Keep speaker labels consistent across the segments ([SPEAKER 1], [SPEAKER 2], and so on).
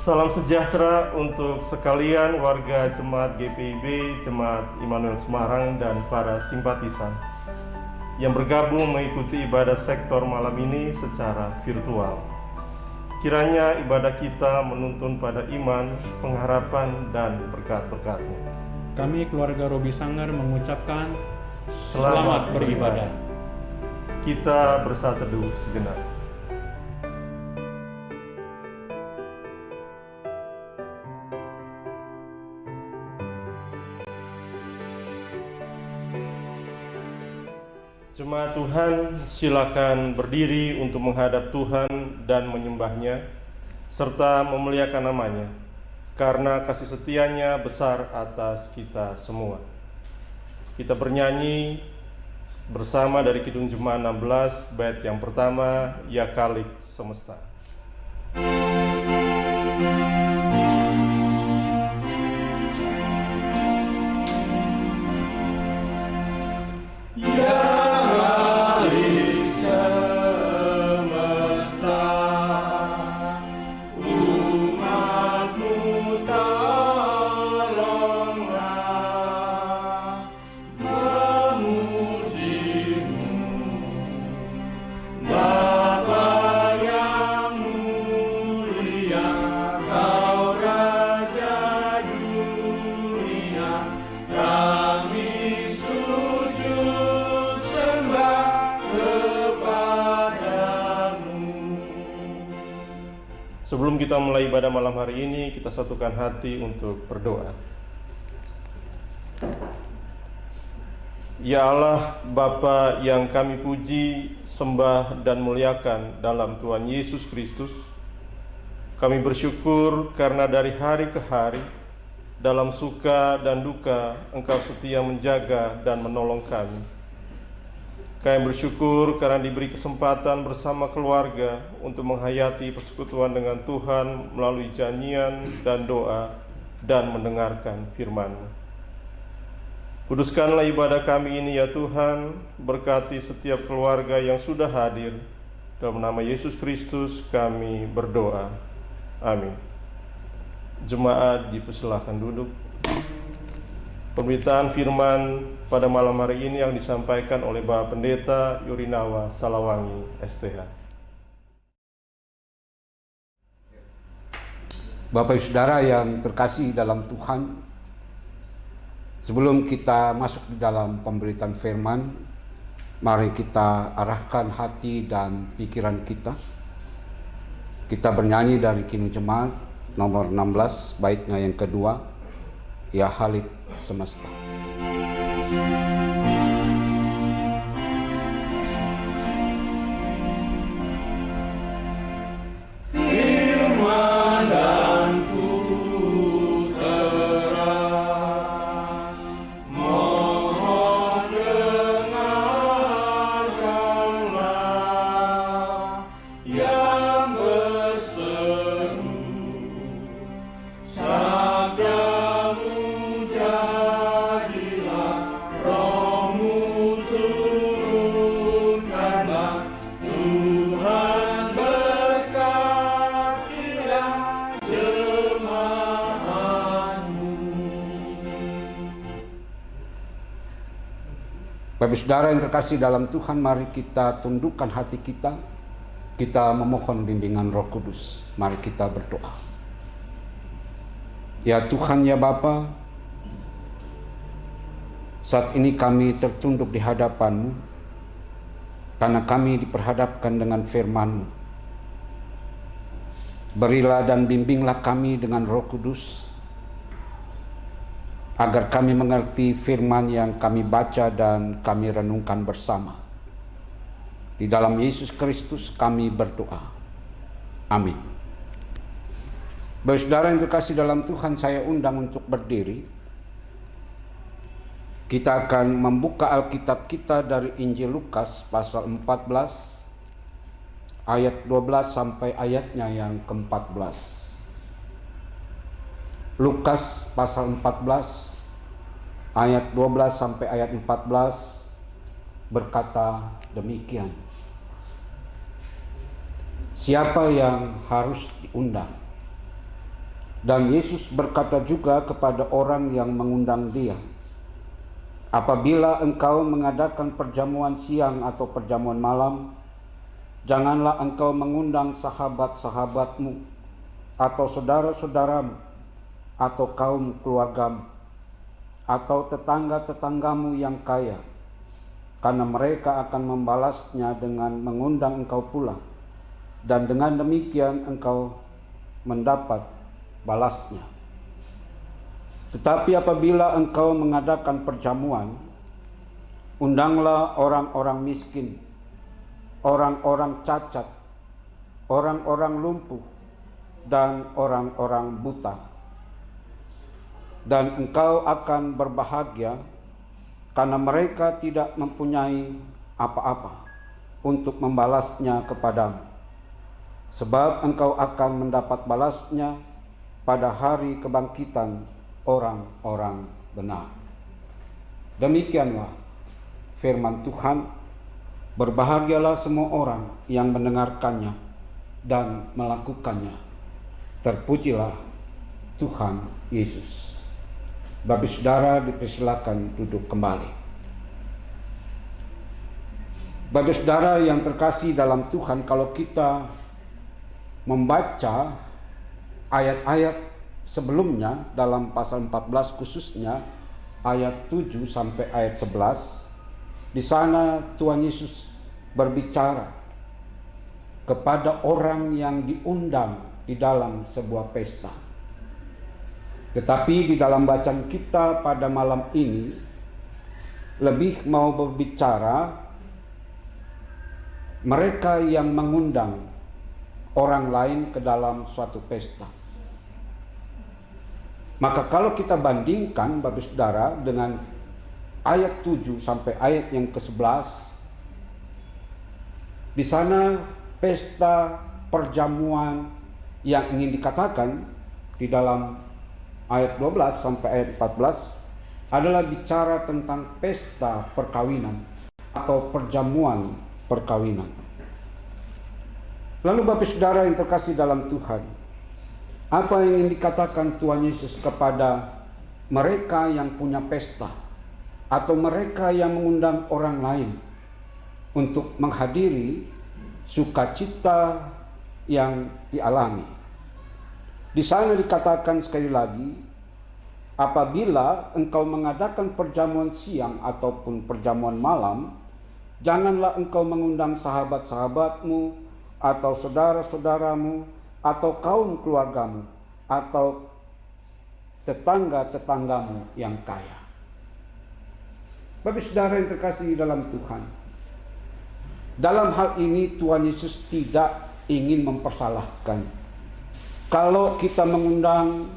[SPEAKER 1] Salam sejahtera untuk sekalian warga Jemaat GPIB, Jemaat Immanuel Semarang, dan para simpatisan yang bergabung mengikuti ibadah sektor malam ini secara virtual. Kiranya ibadah kita menuntun pada iman, pengharapan, dan berkat-berkat-Nya.
[SPEAKER 2] Kami keluarga Robi Sanger mengucapkan selamat beribadah.
[SPEAKER 1] Kita bersatu teduh sejenak. Jemaat Tuhan, silakan berdiri untuk menghadap Tuhan dan menyembah-Nya, serta memuliakan nama-Nya, karena kasih setia-Nya besar atas kita semua. Kita bernyanyi bersama dari Kidung Jemaat 16, bait yang pertama, Ya Khalik Semesta. Sebelum kita mulai ibadah malam hari ini, kita satukan hati untuk berdoa. Ya Allah, Bapa yang kami puji, sembah, dan muliakan dalam Tuhan Yesus Kristus, kami bersyukur karena dari hari ke hari, dalam suka dan duka, Engkau setia menjaga dan menolong kami. Kami bersyukur karena diberi kesempatan bersama keluarga untuk menghayati persekutuan dengan Tuhan melalui janjian dan doa dan mendengarkan firman-Mu. Kuduskanlah ibadah kami ini ya Tuhan, berkati setiap keluarga yang sudah hadir. Dalam nama Yesus Kristus kami berdoa. Amin. Jemaat dipersilahkan duduk. Pemberitaan firman pada malam hari ini yang disampaikan oleh Bapak Pendeta Yurinawa Salawangi, STH.
[SPEAKER 3] Bapak Saudara yang terkasih dalam Tuhan, sebelum kita masuk di dalam pemberitaan firman, mari kita arahkan hati dan pikiran kita. Kita bernyanyi dari Kidung Jemaat nomor 16, baitnya yang kedua, Ya Khalik Semesta. Bapak Saudara yang terkasih dalam Tuhan, mari kita tundukkan hati kita. Kita memohon bimbingan Roh Kudus. Mari kita berdoa. Ya Tuhan, ya Bapa, saat ini kami tertunduk di hadapan-Mu karena kami diperhadapkan dengan firman-Mu. Berilah dan bimbinglah kami dengan Roh Kudus, agar kami mengerti firman yang kami baca dan kami renungkan bersama. Di dalam Yesus Kristus kami berdoa. Amin. Bapak Saudara yang terkasih dalam Tuhan, saya undang untuk berdiri. Kita akan membuka Alkitab kita dari Injil Lukas pasal 14 ayat 12 sampai ayatnya yang ke-14. Lukas pasal 14 ayat 12 sampai ayat 14 berkata demikian. Siapa yang harus diundang? Dan Yesus berkata juga kepada orang yang mengundang dia, apabila engkau mengadakan perjamuan siang atau perjamuan malam, janganlah engkau mengundang sahabat-sahabatmu atau saudara-saudaramu atau kaum keluargamu atau tetangga-tetanggamu yang kaya, karena mereka akan membalasnya dengan mengundang engkau pulang, dan dengan demikian engkau mendapat balasnya. Tetapi apabila engkau mengadakan perjamuan, undanglah orang-orang miskin, orang-orang cacat, orang-orang lumpuh, dan orang-orang buta. Dan engkau akan berbahagia, karena mereka tidak mempunyai apa-apa untuk membalasnya kepadamu, sebab engkau akan mendapat balasnya pada hari kebangkitan orang-orang benar. Demikianlah firman Tuhan. Berbahagialah semua orang yang mendengarkannya dan melakukannya. Terpujilah Tuhan Yesus. Bapak saudara, dipersilakan duduk kembali. Bapak saudara yang terkasih dalam Tuhan, kalau kita membaca ayat-ayat sebelumnya dalam pasal 14 khususnya ayat 7 sampai ayat 11, di sana Tuhan Yesus berbicara kepada orang yang diundang di dalam sebuah pesta. Tetapi di dalam bacaan kita pada malam ini lebih mau berbicara mereka yang mengundang orang lain ke dalam suatu pesta. Maka kalau kita bandingkan Bapak Saudara dengan ayat 7 sampai ayat yang ke-11, di sana pesta perjamuan yang ingin dikatakan di dalam ayat 12 sampai ayat 14 adalah bicara tentang pesta perkawinan atau perjamuan perkawinan. Lalu Bapak Saudara yang terkasih dalam Tuhan, apa yang ingin dikatakan Tuhan Yesus kepada mereka yang punya pesta atau mereka yang mengundang orang lain untuk menghadiri sukacita yang dialami? Di sana dikatakan sekali lagi, apabila engkau mengadakan perjamuan siang ataupun perjamuan malam, janganlah engkau mengundang sahabat-sahabatmu atau saudara-saudaramu atau kaum keluargamu atau tetangga-tetanggamu yang kaya. Bapak saudara yang terkasih dalam Tuhan, dalam hal ini Tuhan Yesus tidak ingin mempersalahkan. Kalau kita mengundang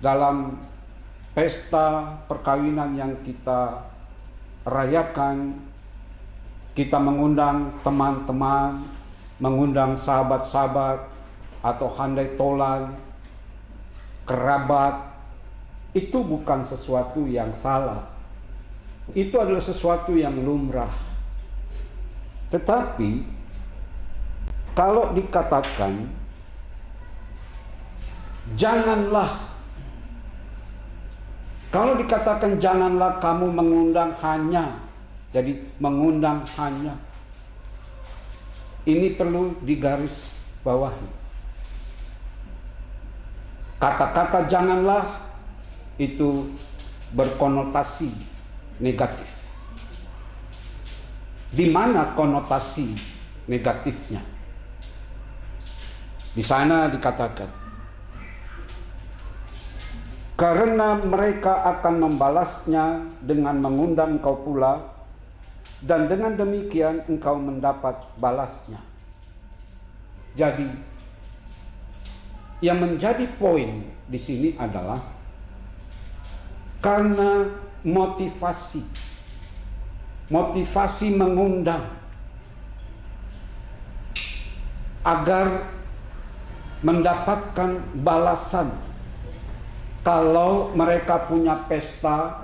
[SPEAKER 3] dalam pesta perkawinan yang kita rayakan, kita mengundang teman-teman, mengundang sahabat-sahabat atau handai tolan, kerabat, itu bukan sesuatu yang salah. Itu adalah sesuatu yang lumrah. Tetapi kalau dikatakan janganlah, kalau dikatakan janganlah kamu mengundang hanya, jadi mengundang hanya, ini perlu digaris bawahi. Kata-kata janganlah itu berkonotasi negatif. Di mana konotasi negatifnya? Di sana dikatakan, karena mereka akan membalasnya dengan mengundang engkau pula, dan dengan demikian engkau mendapat balasnya. Jadi yang menjadi poin di sini adalah karena motivasi mengundang agar mendapatkan balasan. Kalau mereka punya pesta,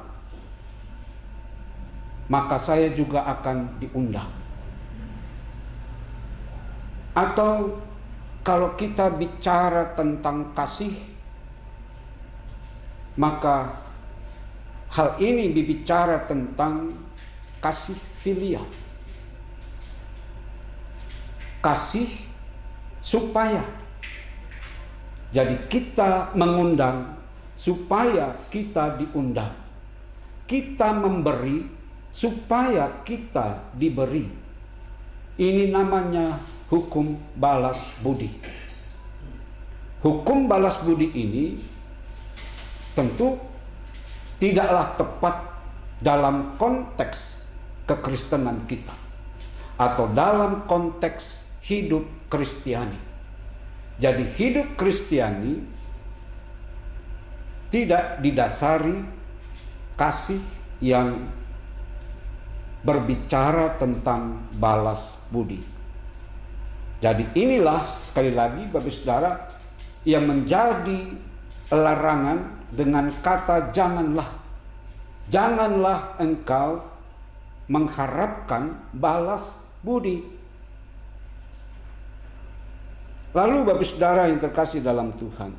[SPEAKER 3] maka saya juga akan diundang. Atau kalau kita bicara tentang kasih, maka hal ini berbicara tentang kasih filial. Kasih supaya. Jadi kita mengundang supaya kita diundang. Kita memberi supaya kita diberi. Ini namanya hukum balas budi. Hukum balas budi ini tentu tidaklah tepat dalam konteks kekristenan kita atau dalam konteks hidup Kristiani. Jadi hidup Kristiani tidak didasari kasih yang berbicara tentang balas budi. Jadi inilah sekali lagi Bapak Saudara yang menjadi larangan dengan kata janganlah. Janganlah engkau mengharapkan balas budi. Lalu Bapak Saudara yang terkasih dalam Tuhan,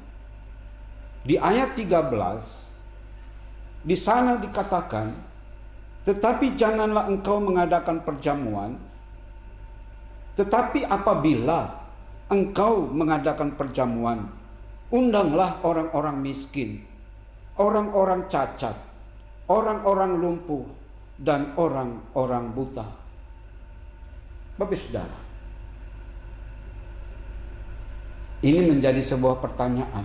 [SPEAKER 3] di ayat 13 di sana dikatakan, tetapi janganlah engkau mengadakan perjamuan, tetapi apabila engkau mengadakan perjamuan, undanglah orang-orang miskin, orang-orang cacat, orang-orang lumpuh, dan orang-orang buta. Bapak Saudara, ini menjadi sebuah pertanyaan.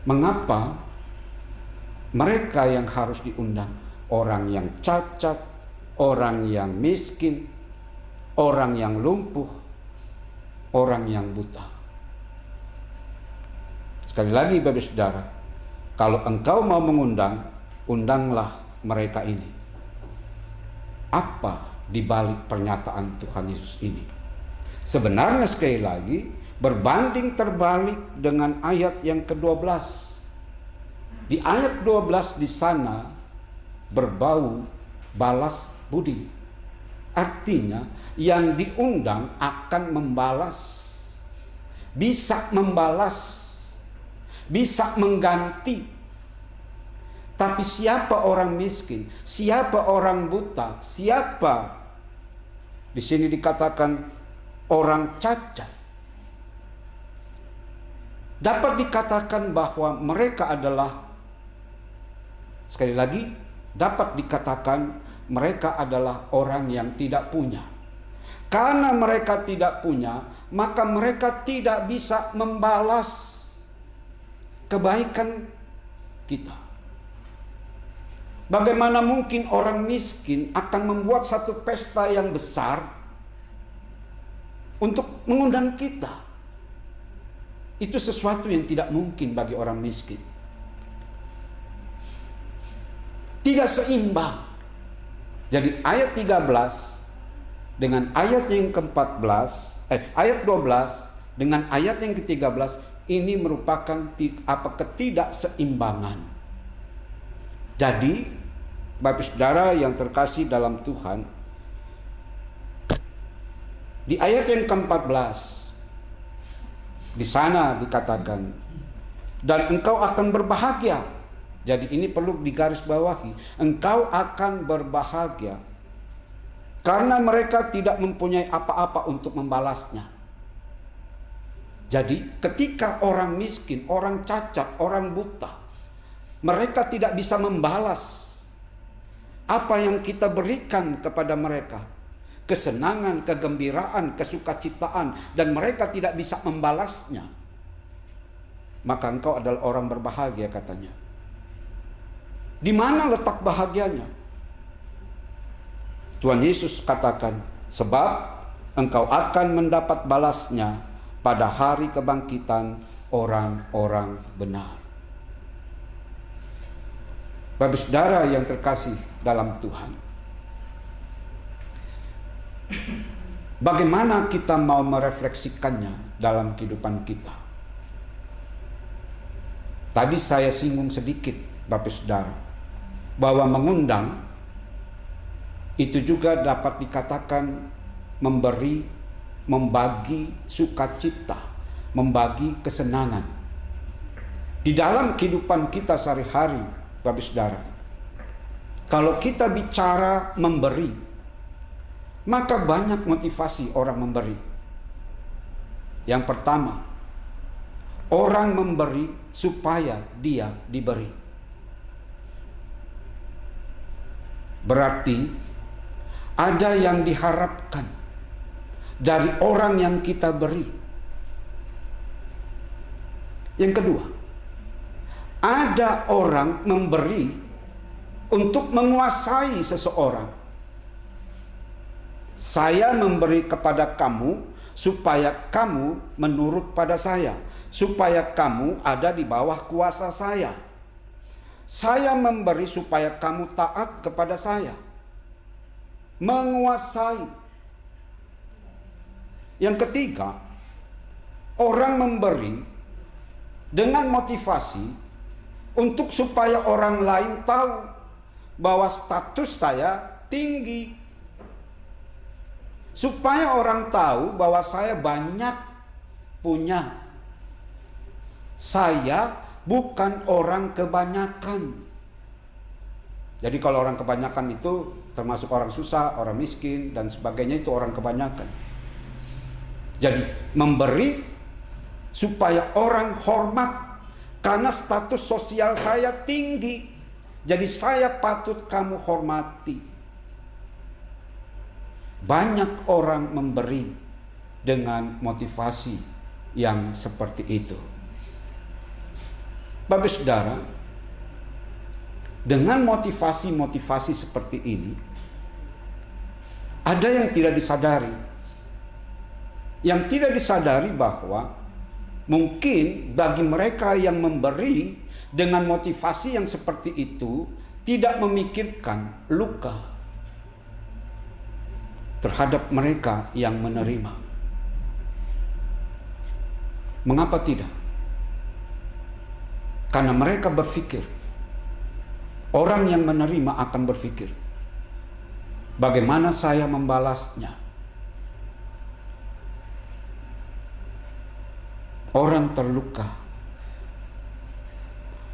[SPEAKER 3] Mengapa mereka yang harus diundang? Orang yang cacat, orang yang miskin, orang yang lumpuh, orang yang buta. Sekali lagi Bapak Saudara, kalau engkau mau mengundang, undanglah mereka ini. Apa di balik pernyataan Tuhan Yesus ini? Sebenarnya sekali lagi berbanding terbalik dengan ayat yang ke-12. Di ayat 12 di sana berbau balas budi. Artinya yang diundang akan membalas, bisa membalas, bisa mengganti. Tapi siapa orang miskin? Siapa orang buta? Siapa? Di sini dikatakan orang cacat. Dapat dikatakan bahwa mereka adalah, sekali lagi, dapat dikatakan mereka adalah orang yang tidak punya. Karena mereka tidak punya, maka mereka tidak bisa membalas kebaikan kita. Bagaimana mungkin orang miskin akan membuat satu pesta yang besar untuk mengundang kita? Itu sesuatu yang tidak mungkin bagi orang miskin. Tidak seimbang. Jadi ayat 13 dengan ayat yang ke-14, ayat 12 dengan ayat yang ke-13 ini merupakan ketidakseimbangan. Jadi Bapak Saudara yang terkasih dalam Tuhan, di ayat yang ke-14 di sana dikatakan, dan engkau akan berbahagia. Jadi ini perlu digarisbawahi. Engkau akan berbahagia karena mereka tidak mempunyai apa-apa untuk membalasnya. Jadi ketika orang miskin, orang cacat, orang buta, mereka tidak bisa membalas apa yang kita berikan kepada mereka. Kesenangan, kegembiraan, kesukacitaan, dan mereka tidak bisa membalasnya. Maka engkau adalah orang berbahagia, katanya. Di mana letak bahagianya? Tuhan Yesus katakan, sebab engkau akan mendapat balasnya pada hari kebangkitan orang-orang benar. Bapak Saudara yang terkasih dalam Tuhan, bagaimana kita mau merefleksikannya dalam kehidupan kita? Tadi saya singgung sedikit Bapak Saudara, bahwa mengundang itu juga dapat dikatakan memberi, membagi sukacita, membagi kesenangan. Di dalam kehidupan kita sehari-hari, Bapak Saudara, kalau kita bicara memberi, maka banyak motivasi orang memberi. Yang pertama, orang memberi supaya dia diberi. Berarti ada yang diharapkan dari orang yang kita beri. Yang kedua, ada orang memberi untuk menguasai seseorang. Saya memberi kepada kamu supaya kamu menurut pada saya, supaya kamu ada di bawah kuasa saya. Saya memberi supaya kamu taat kepada saya. Menguasai. Yang ketiga, orang memberi dengan motivasi untuk supaya orang lain tahu bahwa status saya tinggi. Supaya orang tahu bahwa saya banyak punya. Saya bukan orang kebanyakan. Jadi kalau orang kebanyakan itu termasuk orang susah, orang miskin dan sebagainya, itu orang kebanyakan. Jadi memberi supaya orang hormat karena status sosial saya tinggi. Jadi saya patut kamu hormati. Banyak orang memberi dengan motivasi yang seperti itu. Bapak Saudara, dengan motivasi-motivasi seperti ini, ada yang tidak disadari. Yang tidak disadari bahwa mungkin bagi mereka yang memberi dengan motivasi yang seperti itu, tidak memikirkan luka terhadap mereka yang menerima. Mengapa tidak? Karena mereka berpikir, orang yang menerima akan berpikir, bagaimana saya membalasnya? Orang terluka,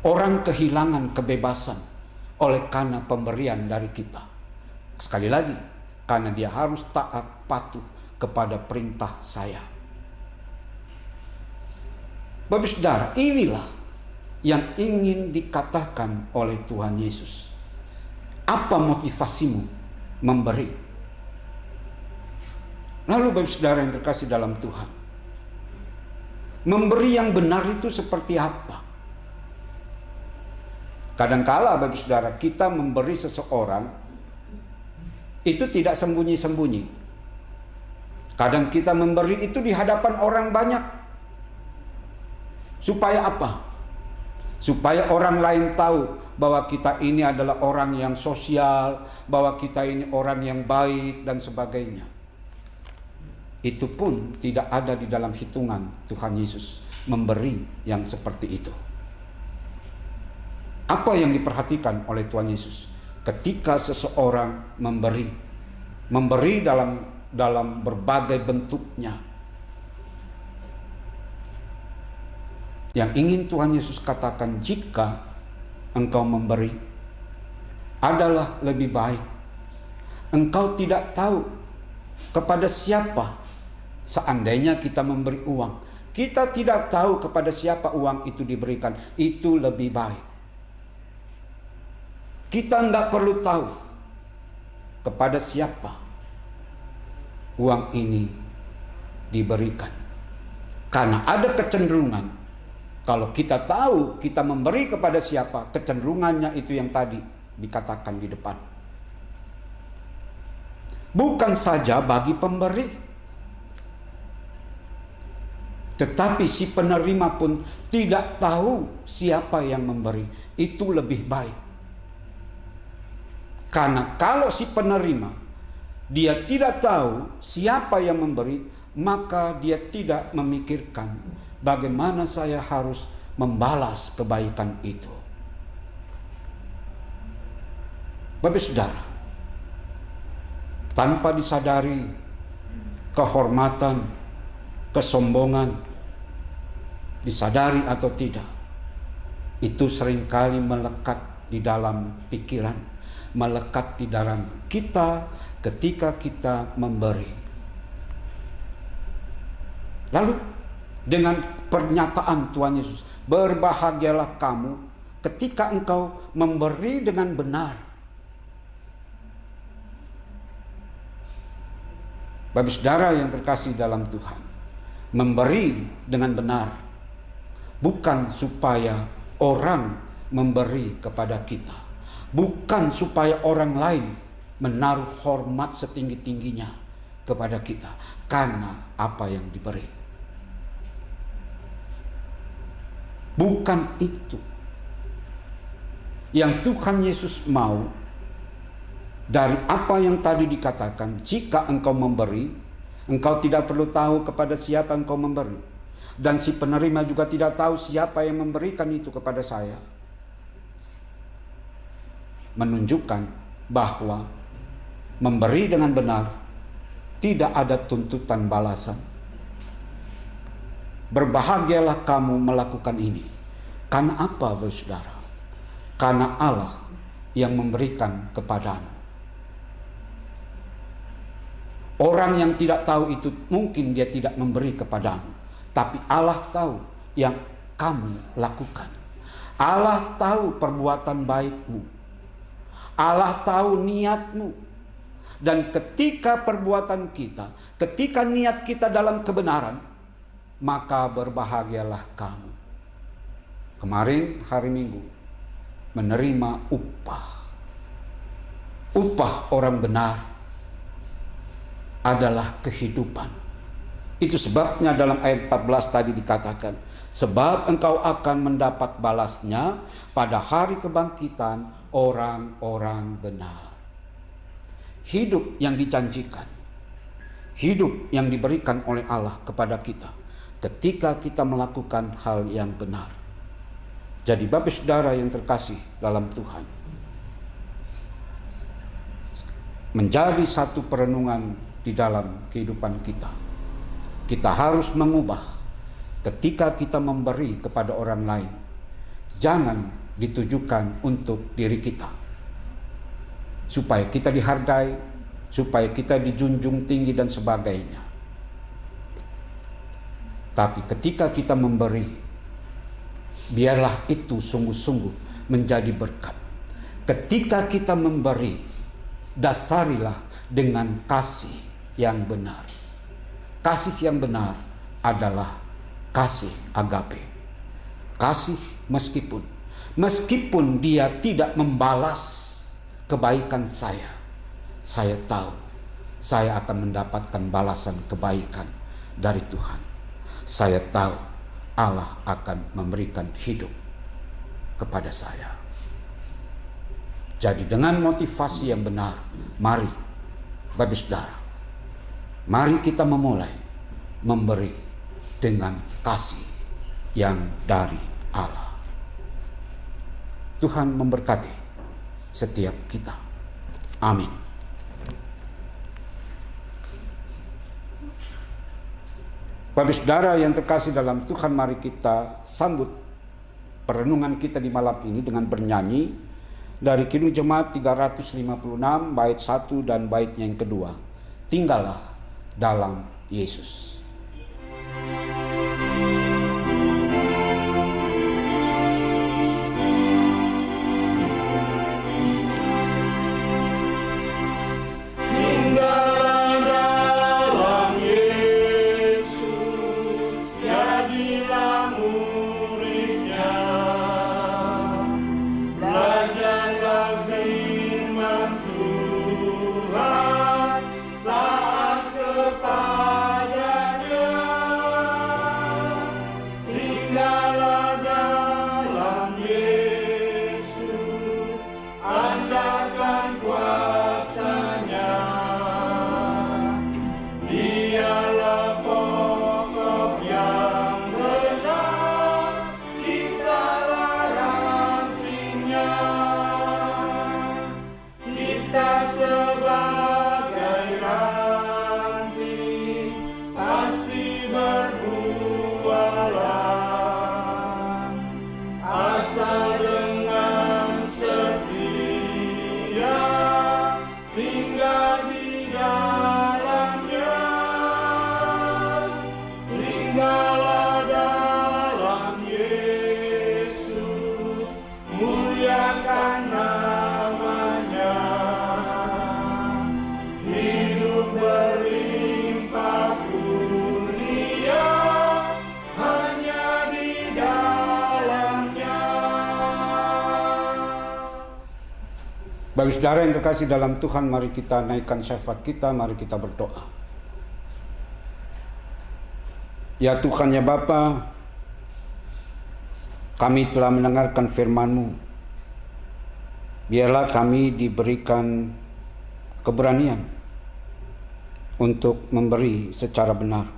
[SPEAKER 3] orang kehilangan kebebasan oleh karena pemberian dari kita. Sekali lagi, karena dia harus taat patuh kepada perintah saya. Bapak Saudara, inilah yang ingin dikatakan oleh Tuhan Yesus. Apa motivasimu memberi? Lalu Bapak Saudara yang terkasih dalam Tuhan, memberi yang benar itu seperti apa? Kadangkala Bapak Saudara, kita memberi seseorang itu tidak sembunyi-sembunyi. Kadang kita memberi itu di hadapan orang banyak. Supaya apa? Supaya orang lain tahu bahwa kita ini adalah orang yang sosial, bahwa kita ini orang yang baik dan sebagainya. Itu pun tidak ada di dalam hitungan Tuhan Yesus memberi yang seperti itu. Apa yang diperhatikan oleh Tuhan Yesus ketika seseorang memberi dalam berbagai bentuknya? Yang ingin Tuhan Yesus katakan, jika engkau memberi adalah lebih baik. Engkau tidak tahu kepada siapa seandainya kita memberi uang. Kita tidak tahu kepada siapa uang itu diberikan. Itu lebih baik. Kita tidak perlu tahu kepada siapa uang ini diberikan. Karena ada kecenderungan, kalau kita tahu kita memberi kepada siapa, kecenderungannya itu yang tadi dikatakan di depan. Bukan saja bagi pemberi, tetapi si penerima pun tidak tahu siapa yang memberi. Itu lebih baik. Karena kalau si penerima dia tidak tahu siapa yang memberi, maka dia tidak memikirkan bagaimana saya harus membalas kebaikan itu. Bapak Saudara, tanpa disadari, kehormatan, kesombongan, disadari atau tidak, itu seringkali melekat di dalam pikiran, melekat di dalam kita ketika kita memberi. Lalu dengan pernyataan Tuhan Yesus, berbahagialah kamu ketika engkau memberi dengan benar. Bapak saudara yang terkasih dalam Tuhan, memberi dengan benar bukan supaya orang memberi kepada kita, bukan supaya orang lain menaruh hormat setinggi-tingginya kepada kita karena apa yang diberi. Bukan itu yang Tuhan Yesus mau dari apa yang tadi dikatakan. Jika engkau memberi, engkau tidak perlu tahu kepada siapa engkau memberi, dan si penerima juga tidak tahu siapa yang memberikan itu kepada saya. Menunjukkan bahwa memberi dengan benar tidak ada tuntutan balasan. Berbahagialah kamu melakukan ini. Karena apa, saudara? Karena Allah yang memberikan kepadamu. Orang yang tidak tahu itu mungkin dia tidak memberi kepadamu, tapi Allah tahu yang kamu lakukan. Allah tahu perbuatan baikmu. Allah tahu niatmu. Dan ketika perbuatan kita, ketika niat kita dalam kebenaran, maka berbahagialah kamu. Kemarin hari Minggu menerima upah. Upah orang benar adalah kehidupan. Itu sebabnya dalam ayat 14 tadi dikatakan, sebab engkau akan mendapat balasnya pada hari kebangkitan orang-orang benar. Hidup yang dijanjikan, hidup yang diberikan oleh Allah kepada kita ketika kita melakukan hal yang benar. Jadi Bapak saudara yang terkasih dalam Tuhan, menjadi satu perenungan di dalam kehidupan kita. Kita harus mengubah ketika kita memberi kepada orang lain, jangan ditujukan untuk diri kita, supaya kita dihargai, supaya kita dijunjung tinggi dan sebagainya. Tapi ketika kita memberi, biarlah itu sungguh-sungguh menjadi berkat. Ketika kita memberi, dasarilah dengan kasih yang benar. Kasih yang benar adalah kasih agape. Kasih meskipun dia tidak membalas kebaikan saya tahu saya akan mendapatkan balasan kebaikan dari Tuhan. Saya tahu Allah akan memberikan hidup kepada saya. Jadi dengan motivasi yang benar, mari Bapak saudara, mari kita memulai memberi dengan kasih yang dari Allah. Tuhan memberkati setiap kita. Amin. Bapak saudara yang terkasih dalam Tuhan, mari kita sambut perenungan kita di malam ini dengan bernyanyi dari Kidung Jemaat 356 bait 1 dan baitnya yang kedua. Tinggallah dalam Yesus.
[SPEAKER 4] Taat kepada
[SPEAKER 3] Bapak saudara yang terkasih dalam Tuhan, mari kita naikkan syafaat kita, mari kita berdoa. Ya Tuhan, ya Bapa, kami telah mendengarkan firman-Mu. Biarlah kami diberikan keberanian untuk memberi secara benar.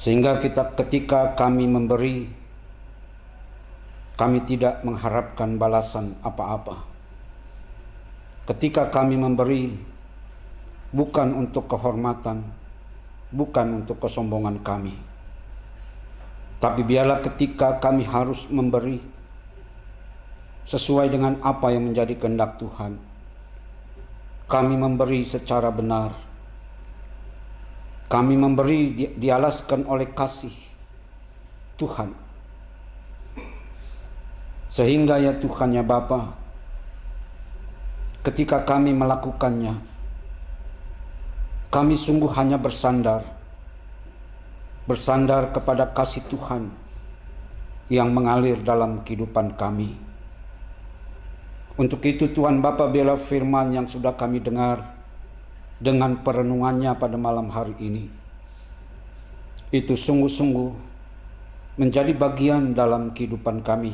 [SPEAKER 3] Sehingga ketika kami memberi, kami tidak mengharapkan balasan apa-apa. Ketika kami memberi, bukan untuk kehormatan, bukan untuk kesombongan kami. Tapi biarlah ketika kami harus memberi sesuai dengan apa yang menjadi kehendak Tuhan, kami memberi secara benar. Kami memberi dialaskan oleh kasih Tuhan. Sehingga ya Tuhan, ya Bapa, ketika kami melakukannya, kami sungguh hanya bersandar kepada kasih Tuhan yang mengalir dalam kehidupan kami. Untuk itu Tuhan Bapa, biarlah firman yang sudah kami dengar dengan perenungannya pada malam hari ini, itu sungguh-sungguh menjadi bagian dalam kehidupan kami.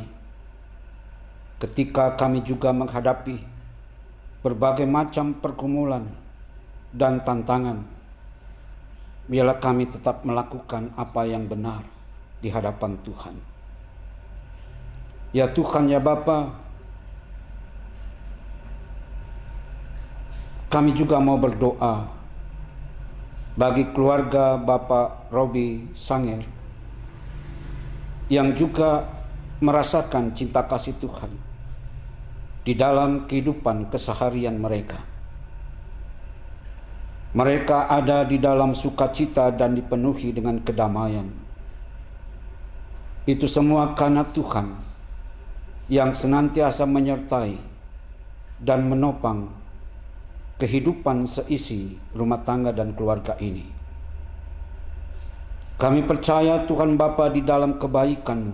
[SPEAKER 3] Ketika kami juga menghadapi berbagai macam pergumulan dan tantangan, biarlah kami tetap melakukan apa yang benar di hadapan Tuhan. Ya Tuhan, ya Bapa, kami juga mau berdoa bagi keluarga Bapak Robi Sanger yang juga merasakan cinta kasih Tuhan di dalam kehidupan keseharian mereka. Mereka ada di dalam sukacita dan dipenuhi dengan kedamaian. Itu semua karena Tuhan yang senantiasa menyertai dan menopang kehidupan seisi rumah tangga dan keluarga ini. Kami percaya Tuhan Bapa, di dalam kebaikan-Mu,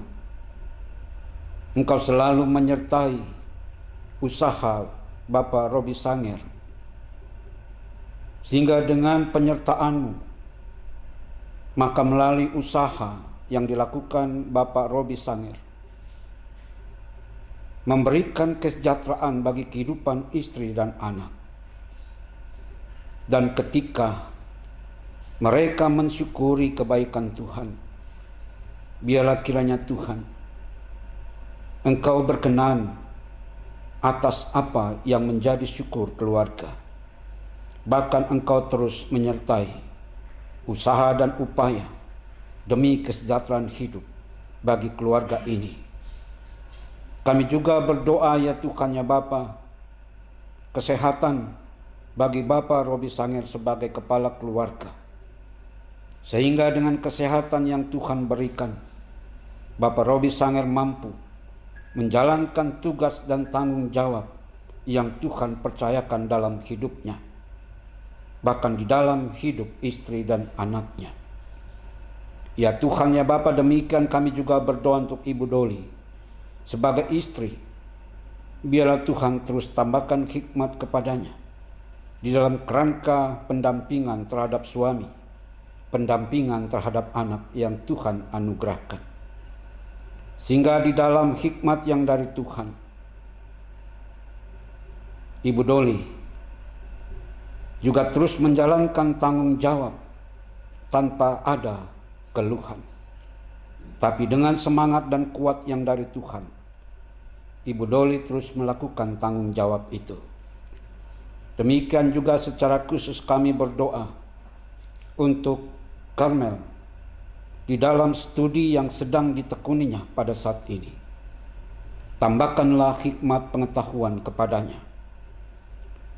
[SPEAKER 3] Engkau selalu menyertai usaha Bapak Robi Sanger, sehingga dengan penyertaan-Mu, maka melalui usaha yang dilakukan Bapak Robi Sanger memberikan kesejahteraan bagi kehidupan istri dan anak. Dan ketika mereka mensyukuri kebaikan Tuhan, biarlah kiranya Tuhan Engkau berkenan atas apa yang menjadi syukur keluarga. Bahkan Engkau terus menyertai usaha dan upaya demi kesejahteraan hidup bagi keluarga ini. Kami juga berdoa ya Tuhan, ya Bapa, kesehatan bagi Bapak Robi Sanger sebagai kepala keluarga. Sehingga dengan kesehatan yang Tuhan berikan, Bapak Robi Sanger mampu menjalankan tugas dan tanggung jawab yang Tuhan percayakan dalam hidupnya, bahkan di dalam hidup istri dan anaknya. Ya Tuhan, ya Bapa, demikian kami juga berdoa untuk Ibu Doli sebagai istri. Biarlah Tuhan terus tambahkan hikmat kepadanya di dalam kerangka pendampingan terhadap suami, pendampingan terhadap anak yang Tuhan anugerahkan. Sehingga di dalam hikmat yang dari Tuhan, Ibu Doli juga terus menjalankan tanggung jawab tanpa ada keluhan. Tapi dengan semangat dan kuat yang dari Tuhan, Ibu Doli terus melakukan tanggung jawab itu. Demikian juga secara khusus kami berdoa untuk Karmel di dalam studi yang sedang ditekuninya pada saat ini. Tambahkanlah hikmat pengetahuan kepadanya,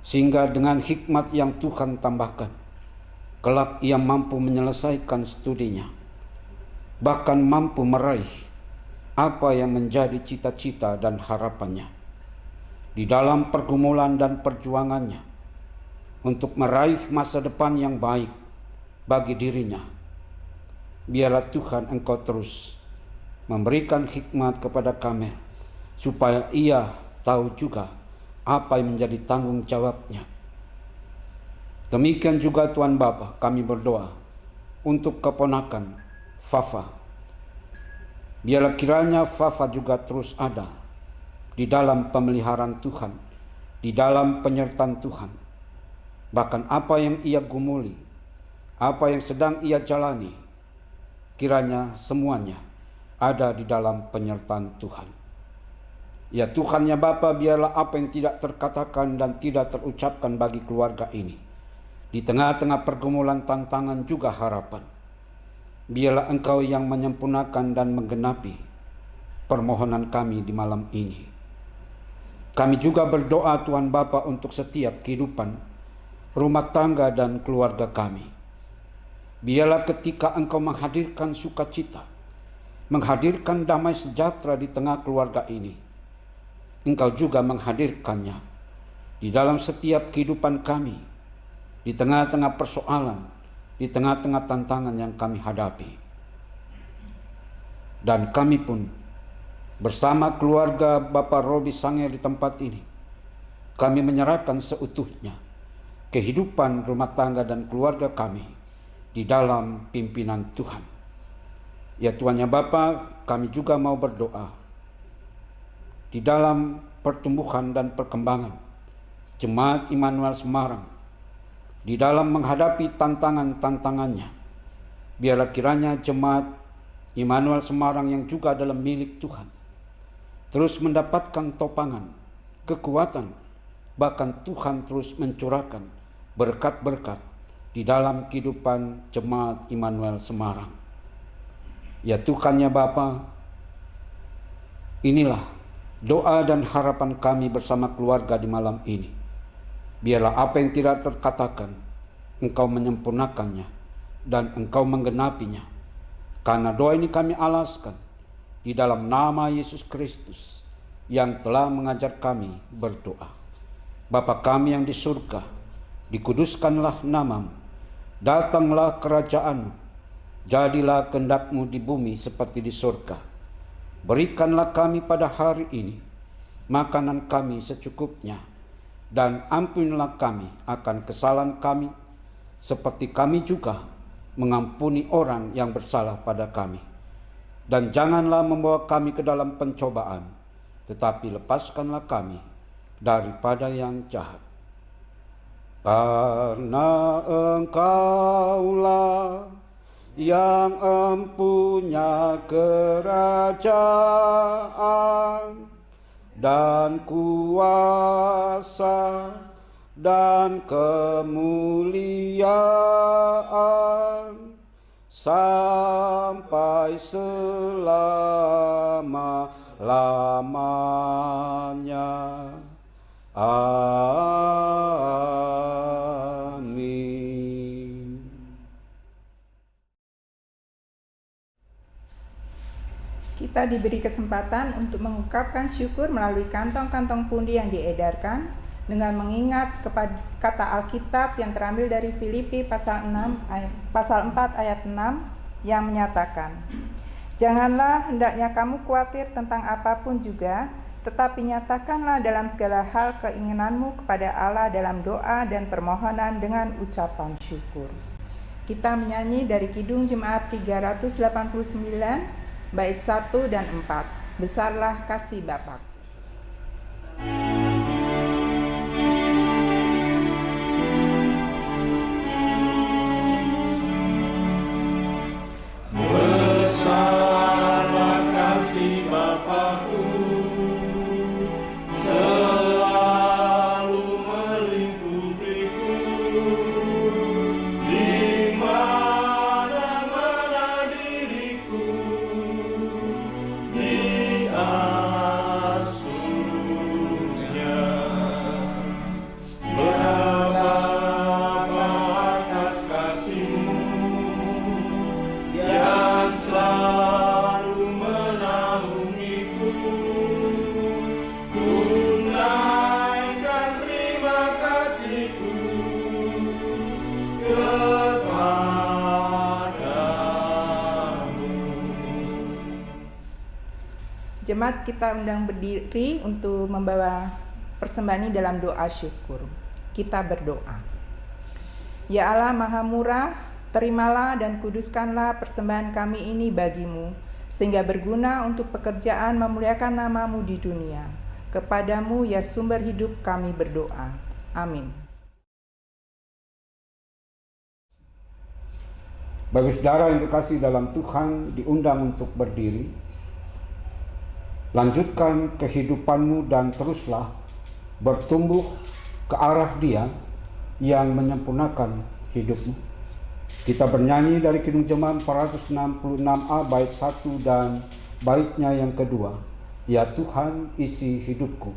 [SPEAKER 3] sehingga dengan hikmat yang Tuhan tambahkan, kelak ia mampu menyelesaikan studinya, bahkan mampu meraih apa yang menjadi cita-cita dan harapannya di dalam pergumulan dan perjuangannya untuk meraih masa depan yang baik bagi dirinya. Biarlah Tuhan Engkau terus memberikan hikmat kepada kami, supaya ia tahu juga apa yang menjadi tanggung jawabnya. Demikian juga Tuhan Bapa, kami berdoa untuk keponakan Fafa. Biarlah kiranya Fafa juga terus ada di dalam pemeliharaan Tuhan, di dalam penyertaan Tuhan. Bahkan apa yang ia gumuli, apa yang sedang ia jalani, kiranya semuanya ada di dalam penyertaan Tuhan. Ya Tuhan ya Bapa, biarlah apa yang tidak terkatakan dan tidak terucapkan bagi keluarga ini, di tengah-tengah pergumulan tantangan juga harapan, biarlah Engkau yang menyempurnakan dan menggenapi permohonan kami di malam ini. Kami juga berdoa Tuhan Bapa untuk setiap kehidupan rumah tangga dan keluarga kami. Biarlah ketika Engkau menghadirkan sukacita, menghadirkan damai sejahtera di tengah keluarga ini, Engkau juga menghadirkannya di dalam setiap kehidupan kami, di tengah-tengah persoalan, di tengah-tengah tantangan yang kami hadapi. Dan kami pun bersama keluarga Bapak Robi Sanger di tempat ini, kami menyerahkan seutuhnya kehidupan rumah tangga dan keluarga kami di dalam pimpinan Tuhan. Ya Tuhan ya Bapa, kami juga mau berdoa di dalam pertumbuhan dan perkembangan Jemaat Immanuel Semarang, di dalam menghadapi tantangan-tantangannya. Biarlah kiranya Jemaat Immanuel Semarang yang juga adalah milik Tuhan terus mendapatkan topangan, kekuatan, bahkan Tuhan terus mencurahkan berkat-berkat di dalam kehidupan Jemaat Immanuel Semarang. Ya Tuhan ya Bapa, inilah doa dan harapan kami bersama keluarga di malam ini. Biarlah apa yang tidak terkatakan, Engkau menyempurnakannya dan Engkau menggenapinya. Karena doa ini kami alaskan di dalam nama Yesus Kristus yang telah mengajar kami berdoa. Bapa kami yang di surga, dikuduskanlah namamu, datanglah kerajaan-Mu, jadilah kehendak-Mu di bumi seperti di surga. Berikanlah kami pada hari ini makanan kami secukupnya, dan ampunilah kami akan kesalahan kami, seperti kami juga mengampuni orang yang bersalah pada kami. Dan janganlah membawa kami ke dalam pencobaan, tetapi lepaskanlah kami daripada yang jahat. Karena Engkaulah yang empunya kerajaan dan kuasa dan kemuliaan sampai selama-lamanya. Amin.
[SPEAKER 4] Kita diberi kesempatan untuk mengungkapkan syukur melalui kantong-kantong pundi yang diedarkan dengan mengingat kepada kata Alkitab yang terambil dari Filipi pasal 4 ayat 6 yang menyatakan, "Janganlah hendaknya kamu khawatir tentang apapun juga, tetapi nyatakanlah dalam segala hal keinginanmu kepada Allah dalam doa dan permohonan dengan ucapan syukur." Kita menyanyi dari Kidung Jemaat 389 bait 1 dan 4. Besarlah kasih Bapa.
[SPEAKER 1] Besarlah kasih Bapa-Ku, selalu melingkupiku di mana-mana diriku diasuhnya. Berapa batas kasih-Mu yang selalu menaungiku, ku naikkan terima kasihku kepadamu.
[SPEAKER 4] Jemaat kita undang berdiri untuk membawa persembahan ini dalam doa syukur. Kita berdoa. Ya Allah Maha Murah, terimalah dan kuduskanlah persembahan kami ini bagimu, sehingga berguna untuk pekerjaan memuliakan nama-Mu di dunia. Kepadamu ya sumber hidup kami berdoa. Amin.
[SPEAKER 3] Bagi saudara yang terkasih dalam Tuhan, diundang untuk berdiri. Lanjutkan kehidupanmu dan teruslah bertumbuh ke arah Dia yang menyempurnakan hidupmu. Kita bernyanyi dari Kidung Jemaat 466A bait 1 dan baitnya yang kedua. Ya Tuhan isi hidupku.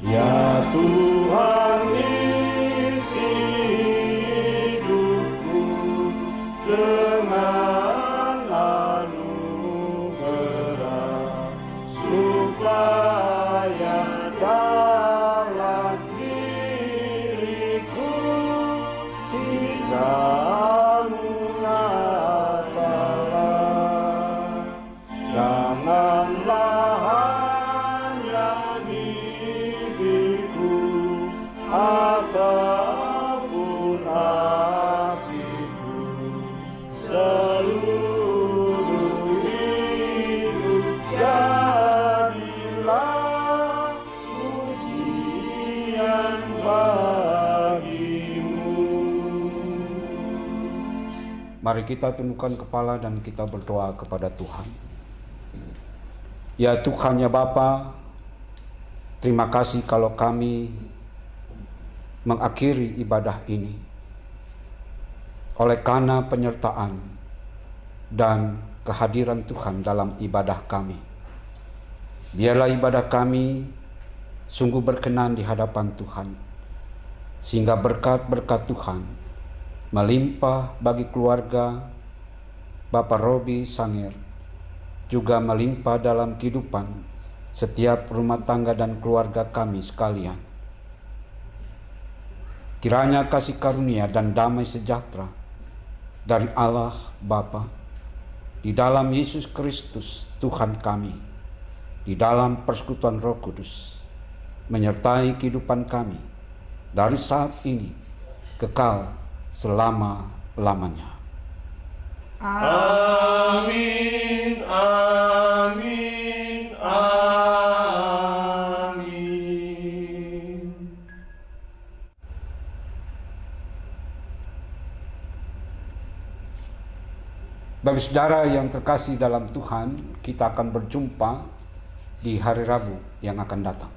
[SPEAKER 1] Ya Tuhan isi hidupku dengan anugerah, supaya dalam diriku tidak mengatakan, janganlah hanya bibirku ataupun hatiku, seluruh hidup jadilah pujian bagimu.
[SPEAKER 3] Mari kita tundukkan kepala dan kita berdoa kepada Tuhan. Ya Tuhan, ya Bapa, terima kasih kalau kami mengakhiri ibadah ini oleh karena penyertaan dan kehadiran Tuhan dalam ibadah kami. Biarlah ibadah kami sungguh berkenan di hadapan Tuhan, sehingga berkat-berkat Tuhan melimpah bagi keluarga Bapak Robi Sanger, juga melimpah dalam kehidupan setiap rumah tangga dan keluarga kami sekalian. Kiranya kasih karunia dan damai sejahtera dari Allah Bapa, di dalam Yesus Kristus Tuhan kami, di dalam persekutuan Roh Kudus, menyertai kehidupan kami dari saat ini kekal selama-lamanya.
[SPEAKER 1] Amin, amin, amin.
[SPEAKER 3] Bagi saudara yang terkasih dalam Tuhan, kita akan berjumpa di hari Rabu yang akan datang.